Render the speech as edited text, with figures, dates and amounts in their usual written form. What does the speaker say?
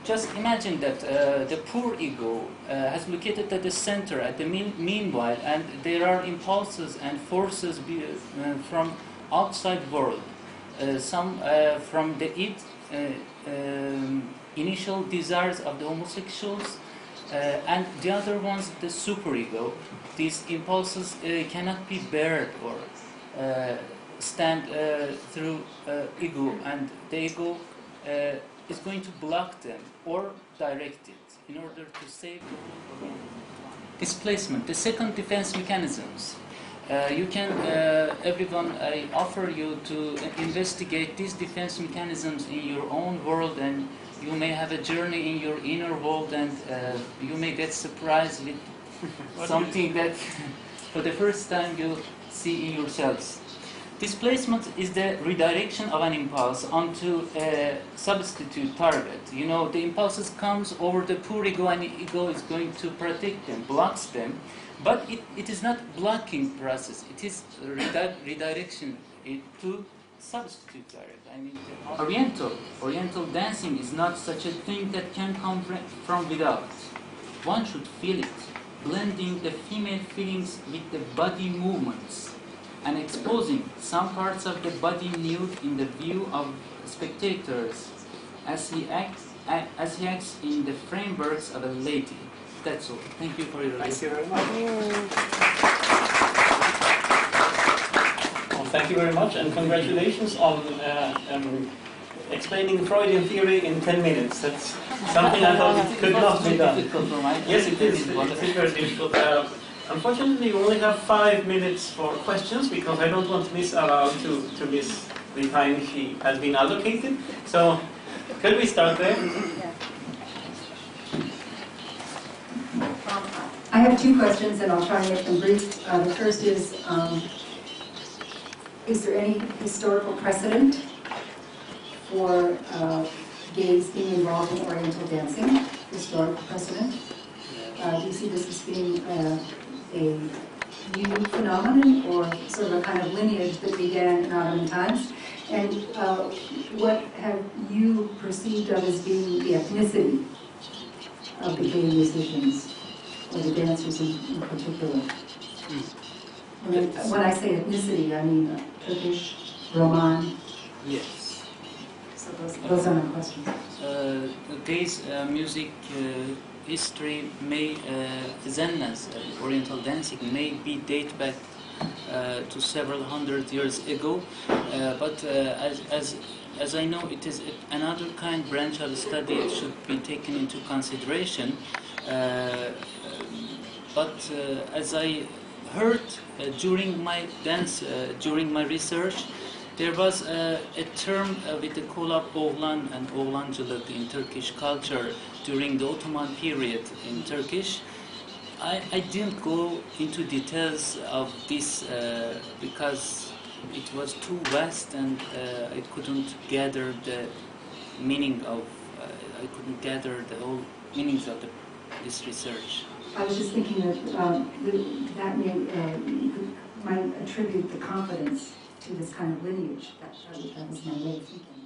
just imagine that the poor ego has located at the center, at the meanwhile, and there are impulses and forces from outside world. Some from the initial desires of the homosexuals, and the other ones, the superego. These impulses cannot be bared or stand through ego, and the ego is going to block them or direct it in order to save the world. Displacement, the second defense mechanisms. You can, everyone, I offer you to investigate these defense mechanisms in your own world, and you may have a journey in your inner world, and you may get surprised with something that for the first time you see in yourselves. Displacement is the redirection of an impulse onto a substitute target. You know, the impulses comes over the poor ego, and the ego is going to protect them, blocks them. But it is not blocking process. It is redirection to substitute target. I mean, Oriental dancing is not such a thing that can come from without. One should feel it, blending the female feelings with the body movements, and exposing some parts of the body nude in the view of spectators as he acts in the frameworks of a lady. That's all. Thank you for your attention. Thank you very much. Well, thank you very much, and congratulations on explaining Freudian theory in 10 minutes. That's something I thought it could not be done. Yes, it is. It is very difficult. Unfortunately, we only have 5 minutes for questions, because I don't want Miss Arao to miss the time she has been allocated. So, could we start there? I have 2 questions, and I'll try and make them brief. The first is there any historical precedent for gays being involved in Oriental dancing? Historical precedent? Do you see this as being a new phenomenon, or sort of a kind of lineage that began in Ottoman times? And what have you perceived of as being the ethnicity of the gay musicians, or the dancers in particular? I mean, when I say ethnicity, I mean Turkish, Roman. Yes. So those are my questions. Gays music history may, Zennas, Oriental dancing, may be date back to several hundred years ago, but as I know, it is another kind branch of study. It should be taken into consideration. But as I heard during my during my research, there was a term with the collab oğlan and oğlancılık in Turkish culture during the Ottoman period in Turkish. I didn't go into details of this because it was too vast, and I couldn't gather the meaning of, I couldn't gather the whole meanings of this research. I was just thinking that might attribute the confidence to this kind of lineage. That was my way of thinking.